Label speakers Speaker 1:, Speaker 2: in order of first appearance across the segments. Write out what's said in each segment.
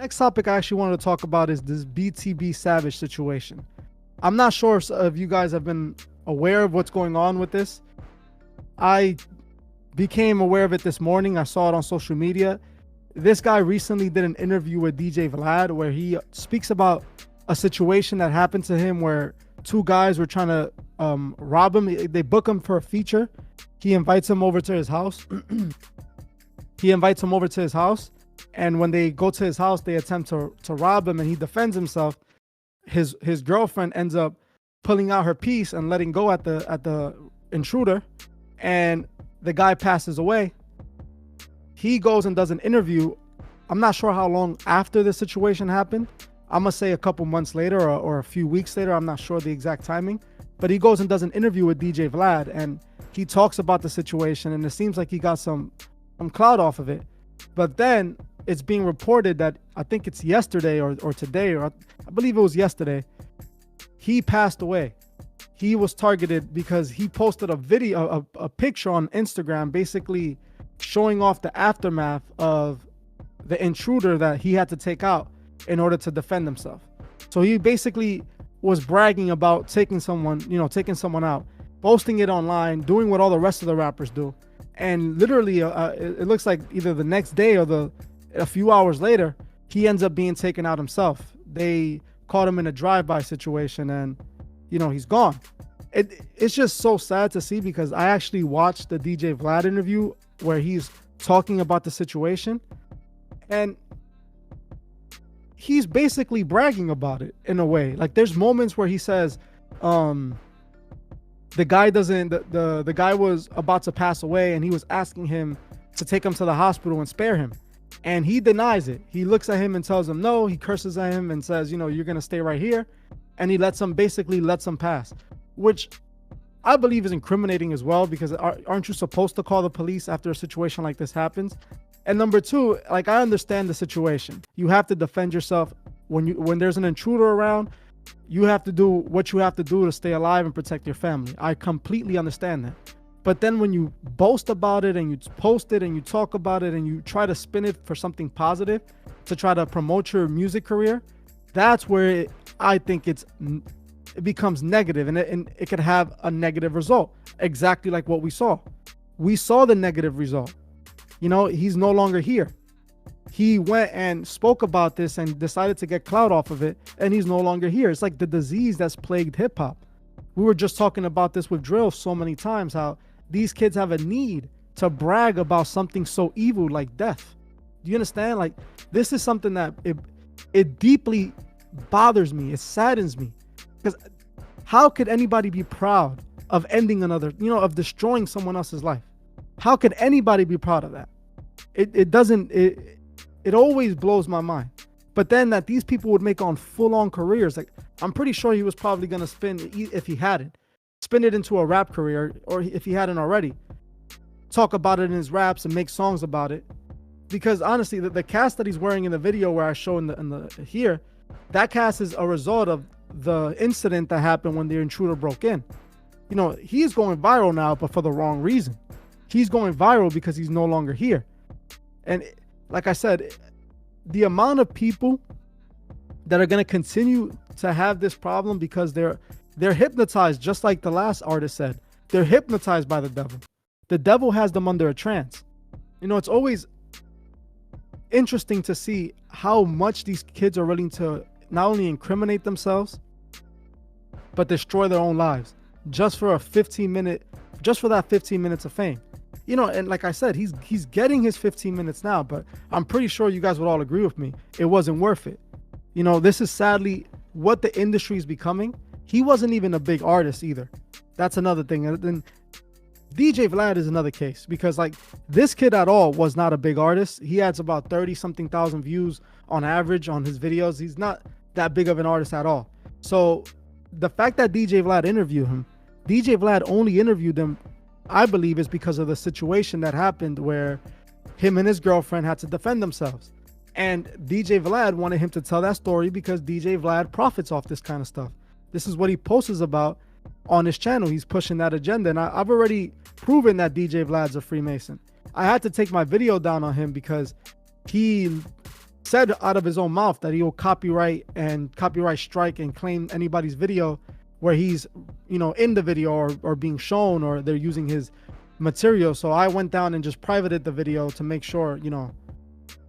Speaker 1: Next topic I actually wanted to talk about is this Btb Savage situation. I'm not sure if you guys have been aware of what's going on with this. I became aware of it this morning. I saw it on social media. This guy recently did an interview with DJ Vlad where he speaks about a situation that happened to him where two guys were trying to rob him. They book him for a feature. He invites him over to his house. And when they go to his house, they attempt to rob him, and he defends himself. His girlfriend ends up pulling out her piece and letting go at the intruder, and the guy passes away. He goes and does an interview. I'm not sure how long after the situation happened. I'm gonna say a couple months later or a few weeks later. I'm not sure the exact timing, but he goes and does an interview with DJ Vlad, and he talks about the situation, and it seems like he got some clout off of it. But then it's being reported that, I think it's yesterday or today, or I believe it was yesterday, he passed away. He was targeted because he posted a video, a picture on Instagram, basically showing off the aftermath of the intruder that he had to take out in order to defend himself. So he basically was bragging about taking someone out, posting it online, doing what all the rest of the rappers do. And literally, it looks like either the next day or a few hours later, he ends up being taken out himself. They caught him in a drive-by situation, and he's gone. It's just so sad to see, because I actually watched the DJ Vlad interview where he's talking about the situation, and he's basically bragging about it in a way. Like, there's moments where he says, the guy was about to pass away, and he was asking him to take him to the hospital and spare him, and he denies it. He looks at him and tells him no. He curses at him and says, you're gonna stay right here, and he basically lets him pass, which I believe is incriminating as well, because aren't you supposed to call the police after a situation like this happens? And number two, like, I understand the situation. You have to defend yourself when there's an intruder around. You have to do what you have to do to stay alive and protect your family. I completely understand that. But then when you boast about it and you post it and you talk about it and you try to spin it for something positive to try to promote your music career, that's where I think it becomes negative, and it could have a negative result, exactly like what we saw. We saw the negative result. He's no longer here. He went and spoke about this and decided to get clout off of it, and he's no longer here. It's like the disease that's plagued hip-hop. We were just talking about this with drill so many times, how these kids have a need to brag about something so evil like death. Do you understand? Like, this is something that it deeply bothers me. It saddens me, because how could anybody be proud of ending of destroying someone else's life? How could anybody be proud of that? It always blows my mind. But then that these people would make on full-on careers, like, I'm pretty sure he was probably going to spin it into a rap career, or if he hadn't already, talk about it in his raps and make songs about it. Because honestly, the cast that he's wearing in the video where I show in the here, that cast is a result of the incident that happened when the intruder broke in. He's going viral now, but for the wrong reason. He's going viral because he's no longer here. And like I said, the amount of people that are going to continue to have this problem because they're hypnotized, just like the last artist said. They're hypnotized by the devil. The devil has them under a trance. It's always interesting to see how much these kids are willing to not only incriminate themselves, but destroy their own lives just for that 15 minutes of fame. And like I said, he's getting his 15 minutes now, but I'm pretty sure you guys would all agree with me. It wasn't worth it. This is sadly what the industry is becoming. He wasn't even a big artist either. That's another thing. And then DJ Vlad is another case, because like, this kid at all was not a big artist. He has about 30-something thousand views on average on his videos. He's not that big of an artist at all. So the fact that DJ Vlad interviewed him, DJ Vlad only interviewed him, I believe, is because of the situation that happened where him and his girlfriend had to defend themselves. And DJ Vlad wanted him to tell that story because DJ Vlad profits off this kind of stuff. This is what he posts about on his channel. He's pushing that agenda. And I've already proven that DJ Vlad's a Freemason. I had to take my video down on him because he said out of his own mouth that he'll copyright strike and claim anybody's video where he's, in the video or being shown, or they're using his material. So I went down and just privated the video to make sure,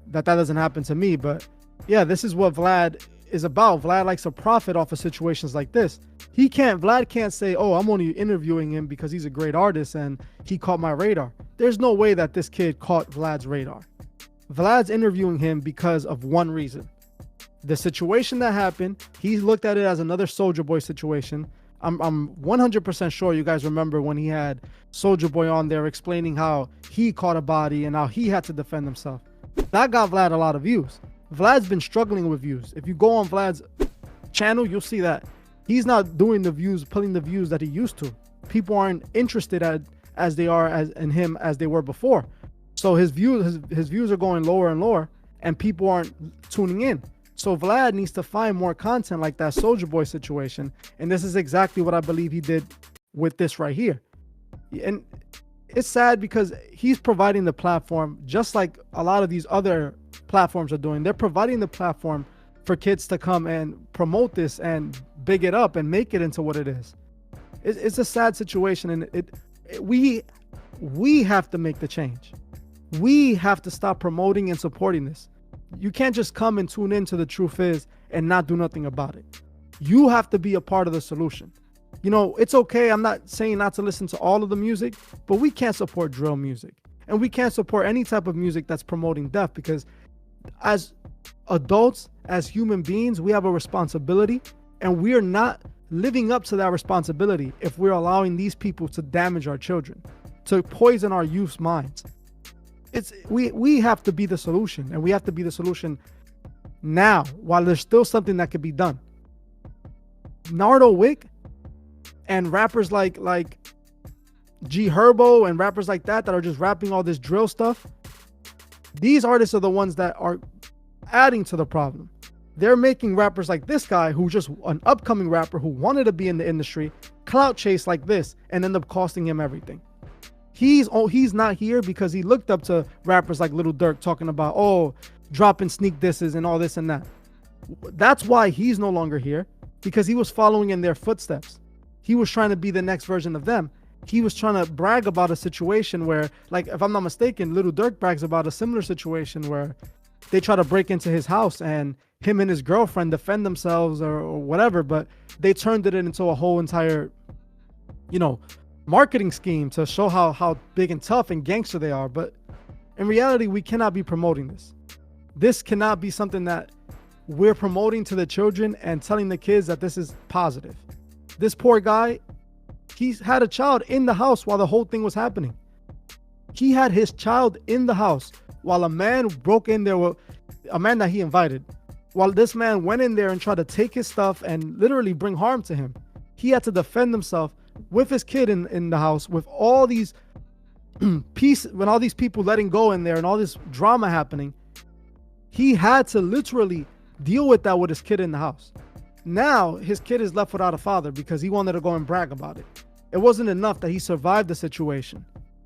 Speaker 1: that doesn't happen to me. But yeah, this is what Vlad is about. Vlad likes to profit off of situations like this. Vlad can't say, oh, I'm only interviewing him because he's a great artist and he caught my radar. There's no way that this kid caught Vlad's radar. Vlad's interviewing him because of one reason. The situation that happened, he looked at it as another Soulja Boy situation. I'm 100% sure you guys remember when he had Soulja Boy on there explaining how he caught a body and how he had to defend himself. That got Vlad a lot of views. Vlad's been struggling with views. If you go on Vlad's channel, you'll see that he's not doing the views, pulling the views that he used to. People aren't interested as they are in him as they were before. So his views are going lower and lower, and people aren't tuning in. So Vlad needs to find more content like that Soulja Boy situation, and this is exactly what I believe he did with this right here. And it's sad because he's providing the platform, just like a lot of these other platforms are doing. They're providing the platform for kids to come and promote this and big it up and make it into what it is. It's a sad situation, and we have to make the change. We have to stop promoting and supporting this. You can't just come and tune into The Truth Is and not do nothing about it. You have to be a part of the solution. It's okay. I'm not saying not to listen to all of the music, but we can't support drill music. And we can't support any type of music that's promoting death, because as adults, as human beings, we have a responsibility, and we're not living up to that responsibility if we're allowing these people to damage our children, to poison our youth's minds. We have to be the solution, and we have to be the solution now while there's still something that could be done. Nardo Wick and rappers like G Herbo and rappers like that are just rapping all this drill stuff. These artists are the ones that are adding to the problem. They're making rappers like this guy, who's just an upcoming rapper who wanted to be in the industry, clout chase like this, and end up costing him everything. He's not here because he looked up to rappers like Lil Durk talking about, dropping sneak disses and all this and that. That's why he's no longer here, because he was following in their footsteps. He was trying to be the next version of them. He was trying to brag about a situation where, like, if I'm not mistaken, Lil Durk brags about a similar situation where they try to break into his house and him and his girlfriend defend themselves or whatever, but they turned it into a whole entire, marketing scheme to show how big and tough and gangster they are. But in reality, we cannot be promoting this. This cannot be something that we're promoting to the children and telling the kids that this is positive. This poor guy, he's had a child in the house while the whole thing was happening. He had his child in the house while a man broke in there, with a man that he invited. While this man went in there and tried to take his stuff and literally bring harm to him. He had to defend himself with his kid in the house, with all these when all these people letting go in there and all this drama happening. He had to literally deal with that with his kid in the house. Now his kid is left without a father because he wanted to go and brag about it. It wasn't enough that he survived the situation.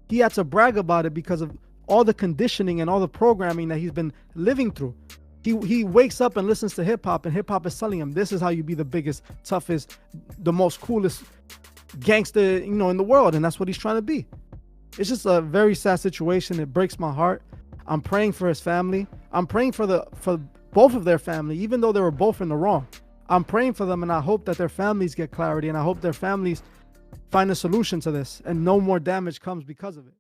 Speaker 1: He had to brag about it because of all the conditioning and all the programming that he's been living through. He wakes up and listens to hip hop, and hip hop is telling him this is how you be the biggest, toughest, the most coolest gangster, in the world, and that's what he's trying to be. It's just a very sad situation. It breaks my heart. I'm praying for his family. I'm praying for both of their family, even though they were both in the wrong. I'm praying for them, and I hope that their families get clarity, and I hope their families find a solution to this and no more damage comes because of it.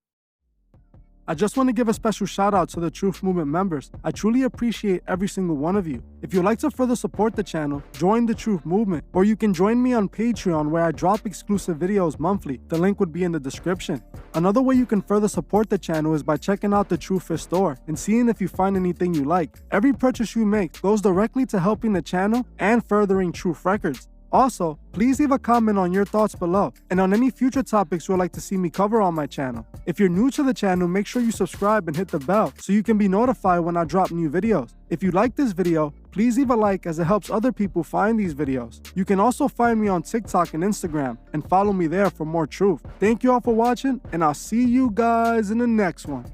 Speaker 1: I just want to give a special shout out to the Truth Movement members. I truly appreciate every single one of you. If you'd like to further support the channel, join the Truth Movement, or you can join me on Patreon where I drop exclusive videos monthly. The link would be in the description. Another way you can further support the channel is by checking out the Truth Is store and seeing if you find anything you like. Every purchase you make goes directly to helping the channel and furthering Truth Records. Also, please leave a comment on your thoughts below and on any future topics you would like to see me cover on my channel. If you're new to the channel, make sure you subscribe and hit the bell so you can be notified when I drop new videos. If you like this video, please leave a like as it helps other people find these videos. You can also find me on TikTok and Instagram and follow me there for more truth. Thank you all for watching, and I'll see you guys in the next one.